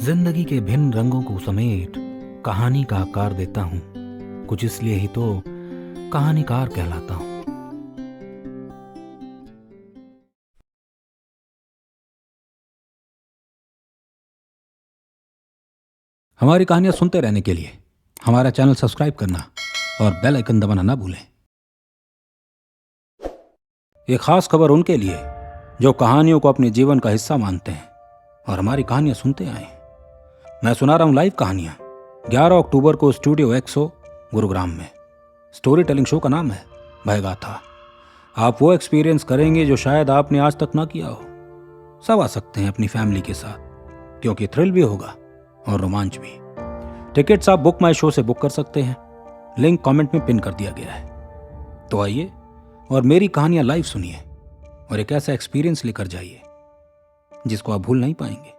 जिंदगी के भिन्न रंगों को समेट कहानी का आकार देता हूँ। कुछ इसलिए ही तो कहानीकार कहलाता हूँ। हमारी कहानियां सुनते रहने के लिए हमारा चैनल सब्सक्राइब करना और बेल आइकन दबाना ना भूलें। ये खास खबर उनके लिए जो कहानियों को अपने जीवन का हिस्सा मानते हैं और हमारी कहानियां सुनते आए हैं। मैं सुना रहा हूं लाइव कहानियां 11 अक्टूबर को स्टूडियो एक्सो गुरुग्राम में। स्टोरी टेलिंग शो का नाम है भयगाथा। आप वो एक्सपीरियंस करेंगे जो शायद आपने आज तक ना किया हो। सब आ सकते हैं अपनी फैमिली के साथ, क्योंकि थ्रिल भी होगा और रोमांच भी। टिकट्स आप बुक माई शो से बुक कर सकते हैं, लिंक कमेंट में पिन कर दिया गया है। तो आइए और मेरी कहानियां लाइव सुनिए और एक ऐसा एक्सपीरियंस लेकर जाइए जिसको आप भूल नहीं पाएंगे।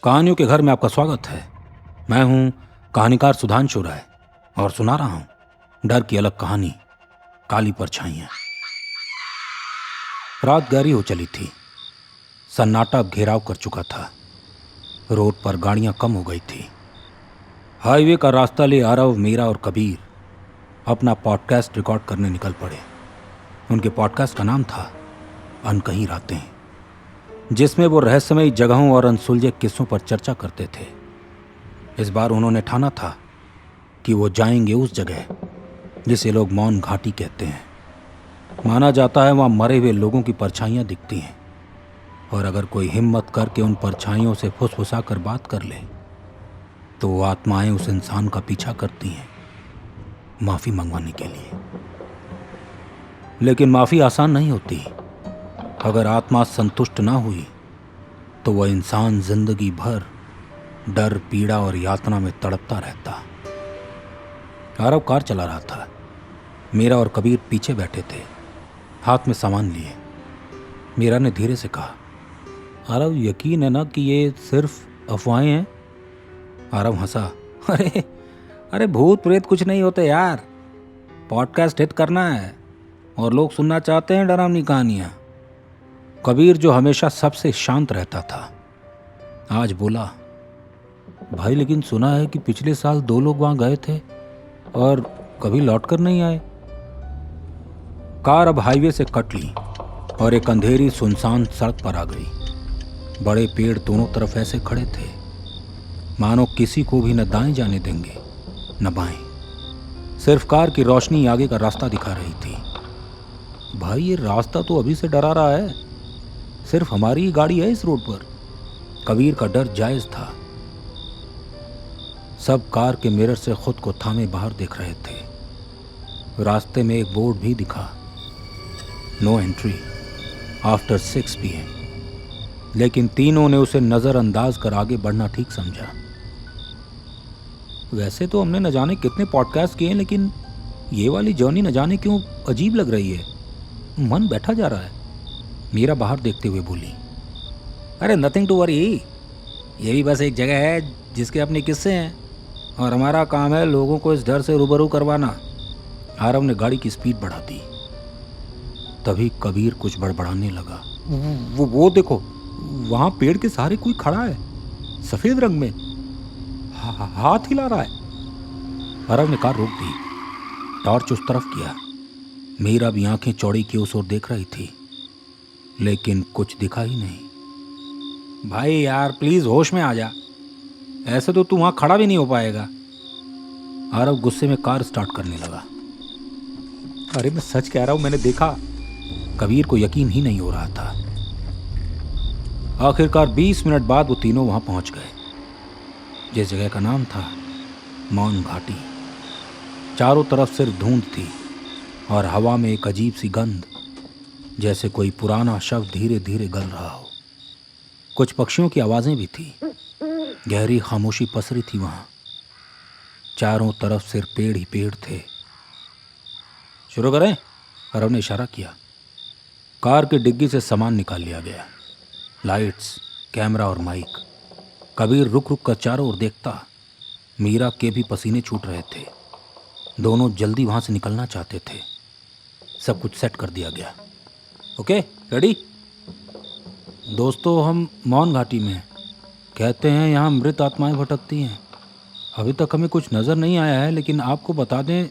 कहानियों के घर में आपका स्वागत है। मैं हूं कहानीकार सुधांशु राय और सुना रहा हूं डर की अलग कहानी, काली परछाइयां। रात गहरी हो चली थी। सन्नाटा अब घेराव कर चुका था। रोड पर गाड़ियां कम हो गई थी। हाईवे का रास्ता ले आरव, मीरा और कबीर अपना पॉडकास्ट रिकॉर्ड करने निकल पड़े। उनके पॉडकास्ट का नाम था अनकही रातें, जिसमें वो रहस्यमयी जगहों और अनसुलझे किस्सों पर चर्चा करते थे। इस बार उन्होंने ठाना था कि वो जाएंगे उस जगह जिसे लोग मौन घाटी कहते हैं। माना जाता है वहां मरे हुए लोगों की परछाइयां दिखती हैं, और अगर कोई हिम्मत करके उन परछाइयों से फुसफुसा कर बात कर ले तो वो आत्माएं उस इंसान का पीछा करती हैं माफी मंगवाने के लिए। लेकिन माफी आसान नहीं होती। अगर आत्मा संतुष्ट ना हुई तो वह इंसान जिंदगी भर डर, पीड़ा और यातना में तड़पता रहता। आरव कार चला रहा था। मीरा और कबीर पीछे बैठे थे, हाथ में सामान लिए। मीरा ने धीरे से कहा, आरव, यकीन है ना कि ये सिर्फ अफवाहें हैं? आरव हंसा, अरे भूत प्रेत कुछ नहीं होते यार। पॉडकास्ट हिट करना है और लोग सुनना चाहते हैं डरावनी कहानियां। कबीर, जो हमेशा सबसे शांत रहता था, आज बोला, भाई लेकिन सुना है कि पिछले साल 2 लोग वहां गए थे और कभी लौटकर नहीं आए। कार अब हाईवे से कट ली और एक अंधेरी सुनसान सड़क पर आ गई। बड़े पेड़ दोनों तरफ ऐसे खड़े थे मानो किसी को भी न दाएं जाने देंगे न बाएं। सिर्फ कार की रोशनी आगे का रास्ता दिखा रही थी। भाई, ये रास्ता तो अभी से डरा रहा है। सिर्फ हमारी ही गाड़ी है इस रोड पर। कबीर का डर जायज था। सब कार के मिरर से खुद को थामे बाहर देख रहे थे। रास्ते में एक बोर्ड भी दिखा, नो एंट्री आफ्टर 6 PM। लेकिन तीनों ने उसे नजरअंदाज कर आगे बढ़ना ठीक समझा। वैसे तो हमने न जाने कितने पॉडकास्ट किए, लेकिन ये वाली जर्नी न जाने क्यों अजीब लग रही है। मन बैठा जा रहा है। मीरा बाहर देखते हुए बोली, अरे नथिंग टू वरी, ये भी बस एक जगह है जिसके अपने किस्से हैं और हमारा काम है लोगों को इस डर से रूबरू करवाना। आरव ने गाड़ी की स्पीड बढ़ा दी। तभी कबीर कुछ बड़बड़ाने लगा। वो देखो, वहां पेड़ के सहारे कोई खड़ा है, सफेद रंग में, हाथ हिला रहा है। आरव ने कार रोक दी, टॉर्च उस तरफ किया। मीरा भी आंखें चौड़ी की उस ओर देख रही थी, लेकिन कुछ दिखा ही नहीं। भाई यार, प्लीज होश में आ जा। ऐसे तो तू वहां खड़ा भी नहीं हो पाएगा। आरव गुस्से में कार स्टार्ट करने लगा। अरे मैं सच कह रहा हूं, मैंने देखा। कबीर को यकीन ही नहीं हो रहा था। आखिरकार 20 मिनट बाद वो तीनों वहां पहुंच गए, जिस जगह का नाम था मौन घाटी। चारों तरफ सिर्फ धुंध थी और हवा में एक अजीब सी गंध, जैसे कोई पुराना शव धीरे धीरे गल रहा हो। कुछ पक्षियों की आवाजें भी थी। गहरी खामोशी पसरी थी वहां। चारों तरफ सिर्फ पेड़ ही पेड़ थे। शुरू करें? आरव ने इशारा किया। कार की डिग्गी से सामान निकाल लिया गया, लाइट्स, कैमरा और माइक। कबीर रुक रुक कर चारों ओर देखता। मीरा के भी पसीने छूट रहे थे। दोनों जल्दी वहां से निकलना चाहते थे। सब कुछ सेट कर दिया गया। Okay, ready? दोस्तों, हम मौन घाटी में हैं। कहते हैं यहाँ मृत आत्माएं भटकती हैं। अभी तक हमें कुछ नज़र नहीं आया है, लेकिन आपको बता दें,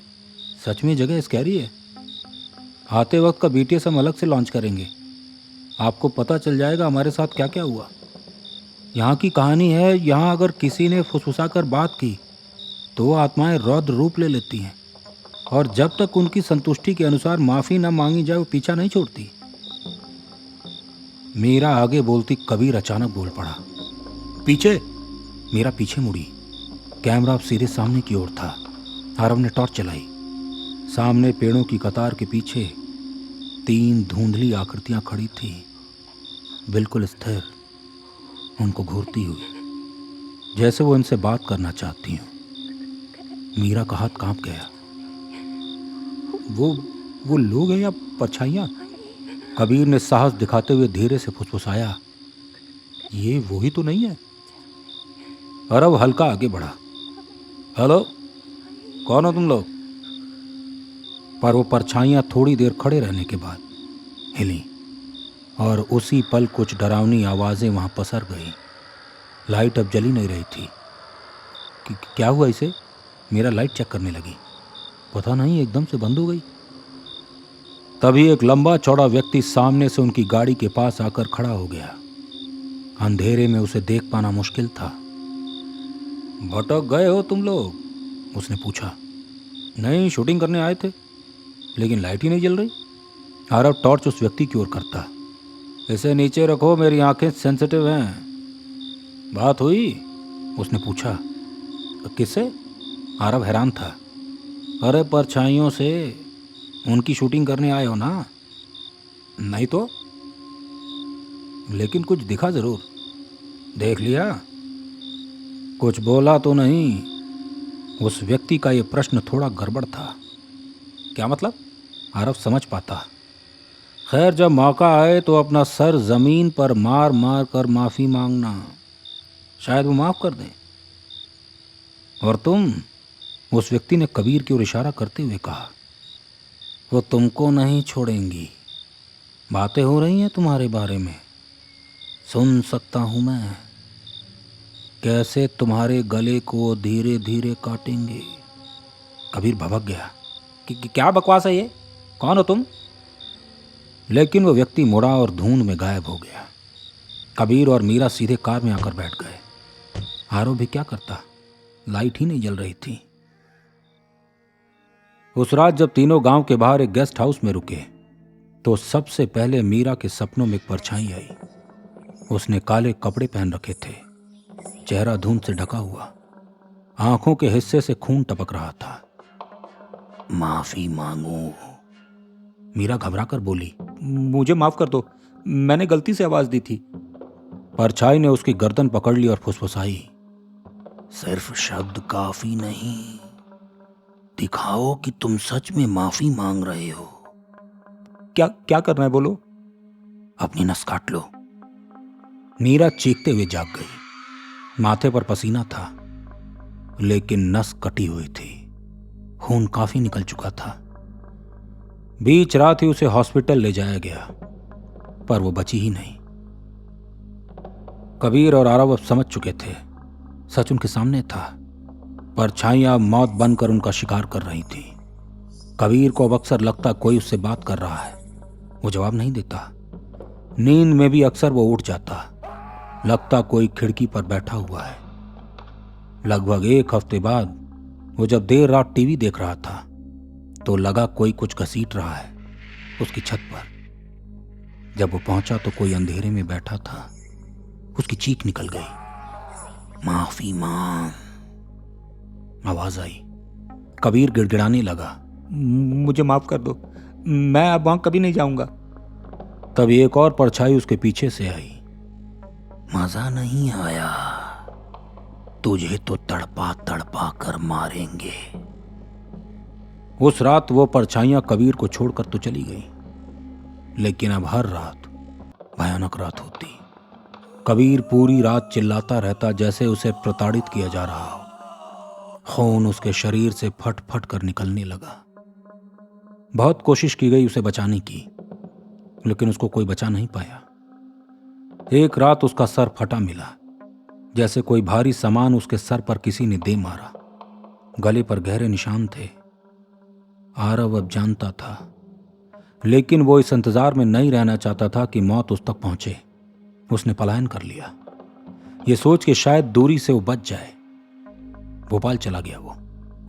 सच में जगह स्कैरी है। आते वक्त का BTS हम अलग से लॉन्च करेंगे। आपको पता चल जाएगा हमारे साथ क्या क्या हुआ। यहाँ की कहानी है, यहाँ अगर किसी ने फुसफुसा कर बात की तो वो आत्माएं रौद्र रूप ले लेती हैं, और जब तक उनकी संतुष्टि के अनुसार माफ़ी न मांगी जाए वो पीछा नहीं छोड़ती। मीरा आगे बोलती, कबीर अचानक बोल पड़ा, पीछे। मीरा पीछे मुड़ी। कैमरा अब सीधे सामने की ओर था। आरव ने टॉर्च चलाई। सामने पेड़ों की कतार के पीछे 3 धुंधली आकृतियां खड़ी थी, बिल्कुल स्थिर, उनको घूरती हुई, जैसे वो इनसे बात करना चाहती हूँ। मीरा का हाथ कांप गया। वो लोग हैं या परछाइयाँ? कबीर ने साहस दिखाते हुए धीरे से फुसफुसाया, ये वही तो नहीं है। अरब हल्का आगे बढ़ा, हेलो, कौन हो तुम लोग? पर वो परछाइयाँ थोड़ी देर खड़े रहने के बाद हिली, और उसी पल कुछ डरावनी आवाज़ें वहाँ पसर गई। लाइट अब जली नहीं रही थी। क्या हुआ इसे? मेरा लाइट चेक करने लगी। पता नहीं, एकदम से बंद हो गई। तभी एक लंबा चौड़ा व्यक्ति सामने से उनकी गाड़ी के पास आकर खड़ा हो गया। अंधेरे में उसे देख पाना मुश्किल था। भटक गए हो तुम लोग? उसने पूछा। नहीं, शूटिंग करने आए थे, लेकिन लाइट ही नहीं जल रही। आरव टॉर्च उस व्यक्ति की ओर करता, इसे नीचे रखो, मेरी आंखें सेंसिटिव हैं। बात हुई? उसने पूछा। किससे? आरव हैरान था। अरे परछाइयों से। उनकी शूटिंग करने आए हो ना? नहीं तो, लेकिन कुछ दिखा जरूर। देख लिया? कुछ बोला तो नहीं? उस व्यक्ति का यह प्रश्न थोड़ा गड़बड़ था। क्या मतलब? आरव समझ पाता। खैर, जब मौका आए तो अपना सर जमीन पर मार मार कर माफी मांगना, शायद वो माफ कर दें। और तुम? उस व्यक्ति ने कबीर की ओर इशारा करते हुए कहा। वो तुमको नहीं छोड़ेंगी। बातें हो रही हैं तुम्हारे बारे में, सुन सकता हूं मैं। कैसे तुम्हारे गले को धीरे धीरे काटेंगे। कबीर भभक गया कि क्या बकवास है ये? कौन हो तुम? लेकिन वो व्यक्ति मुड़ा और धुंध में गायब हो गया। कबीर और मीरा सीधे कार में आकर बैठ गए। आरव भी क्या करता, लाइट ही नहीं जल रही थी। उस रात जब तीनों गांव के बाहर एक गेस्ट हाउस में रुके तो सबसे पहले मीरा के सपनों में एक परछाई आई। उसने काले कपड़े पहन रखे थे, चेहरा धुंध से ढका हुआ, आंखों के हिस्से से खून टपक रहा था। माफी मांगो, मीरा घबराकर बोली। मुझे माफ कर दो, मैंने गलती से आवाज दी थी। परछाई ने उसकी गर्दन पकड़ ली और फुसफुसाई, सिर्फ शब्द काफी नहीं, दिखाओ कि तुम सच में माफी मांग रहे हो। क्या क्या करना है बोलो? अपनी नस काट लो। मीरा चीखते हुए जाग गई। माथे पर पसीना था, लेकिन नस कटी हुई थी, खून काफी निकल चुका था। बीच रात ही उसे हॉस्पिटल ले जाया गया, पर वो बची ही नहीं। कबीर और आरव अब समझ चुके थे, सच उनके सामने था। परछाइयां मौत बनकर उनका शिकार कर रही थी। कबीर को अब अक्सर लगता कोई उससे बात कर रहा है, वो जवाब नहीं देता। नींद में भी अक्सर वो उठ जाता, लगता कोई खिड़की पर बैठा हुआ है। लगभग 1 हफ्ते बाद वो जब देर रात टीवी देख रहा था तो लगा कोई कुछ घसीट रहा है उसकी छत पर। जब वो पहुंचा तो कोई अंधेरे में बैठा था। उसकी चीख निकल गई, माफी मांग। आवाज आई। कबीर गिड़गिड़ाने लगा, मुझे माफ कर दो, मैं अब वहां कभी नहीं जाऊंगा। तब एक और परछाई उसके पीछे से आई। मजा नहीं आया, तुझे तो तड़पा तड़पा कर मारेंगे। उस रात वो परछाइयां कबीर को छोड़कर तो चली गई, लेकिन अब हर रात भयानक रात होती। कबीर पूरी रात चिल्लाता रहता, जैसे उसे प्रताड़ित किया जा रहा हो। खून उसके शरीर से फट फट कर निकलने लगा। बहुत कोशिश की गई उसे बचाने की, लेकिन उसको कोई बचा नहीं पाया। एक रात उसका सर फटा मिला, जैसे कोई भारी सामान उसके सर पर किसी ने दे मारा। गले पर गहरे निशान थे। आरव अब जानता था, लेकिन वो इस इंतजार में नहीं रहना चाहता था कि मौत उस तक पहुंचे। उसने पलायन कर लिया, ये सोच के शायद दूरी से वो बच जाए। भोपाल चला गया वो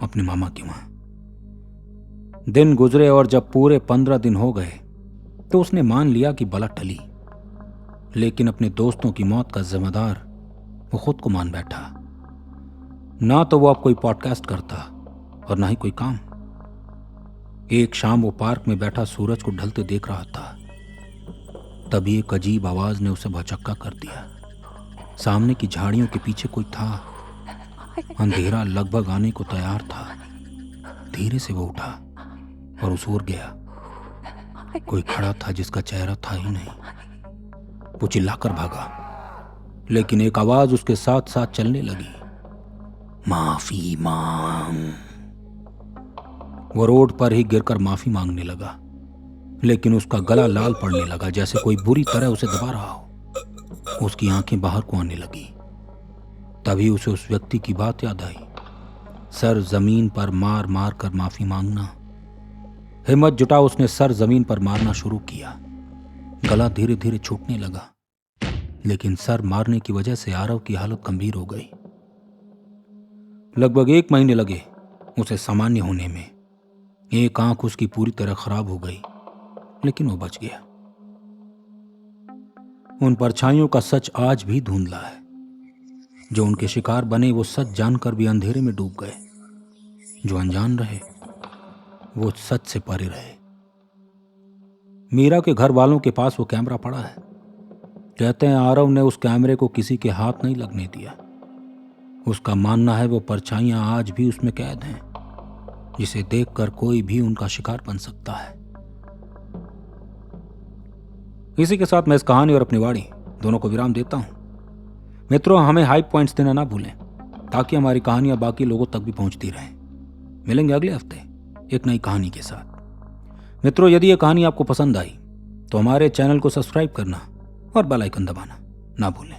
अपने मामा के वहां। दिन गुजरे और जब पूरे 15 दिन हो गए तो उसने मान लिया कि बला टली। लेकिन अपने दोस्तों की मौत का जिम्मेदार वो खुद को मान बैठा। ना तो वो अब कोई पॉडकास्ट करता और ना ही कोई काम। एक शाम वो पार्क में बैठा सूरज को ढलते देख रहा था। तभी एक अजीब आवाज ने उसे भौचक्का कर दिया। सामने की झाड़ियों के पीछे कोई था। अंधेरा लगभग आने को तैयार था। धीरे से वो उठा और उस ओर गया। कोई खड़ा था जिसका चेहरा था ही नहीं। वो चिल्लाकर भागा, लेकिन एक आवाज उसके साथ साथ चलने लगी, माफी मांग। वो रोड पर ही गिरकर माफी मांगने लगा, लेकिन उसका गला लाल पड़ने लगा, जैसे कोई बुरी तरह उसे दबा रहा हो। उसकी आंखें बाहर को आने लगी। तभी उसे उस व्यक्ति की बात याद आई, सर जमीन पर मार मार कर माफी मांगना। हिम्मत जुटा उसने सर जमीन पर मारना शुरू किया। गला धीरे धीरे छूटने लगा, लेकिन सर मारने की वजह से आरव की हालत गंभीर हो गई। लगभग 1 महीने लगे उसे सामान्य होने में। एक आंख उसकी पूरी तरह खराब हो गई, लेकिन वो बच गया। उन परछाइयों का सच आज भी धुंधला है। जो उनके शिकार बने वो सच जानकर भी अंधेरे में डूब गए। जो अनजान रहे वो सच से परे रहे। मीरा के घर वालों के पास वो कैमरा पड़ा है। कहते हैं आरव ने उस कैमरे को किसी के हाथ नहीं लगने दिया। उसका मानना है वो परछाइयां आज भी उसमें कैद हैं, जिसे देखकर कोई भी उनका शिकार बन सकता है। इसी के साथ मैं इस कहानी और अपनी वाणी दोनों को विराम देता हूं। मित्रों, हमें हाई पॉइंट्स देना ना भूलें, ताकि हमारी कहानियां बाकी लोगों तक भी पहुंचती रहें। मिलेंगे अगले हफ्ते एक नई कहानी के साथ। मित्रों, यदि यह कहानी आपको पसंद आई तो हमारे चैनल को सब्सक्राइब करना और बेल आइकन दबाना ना भूलें।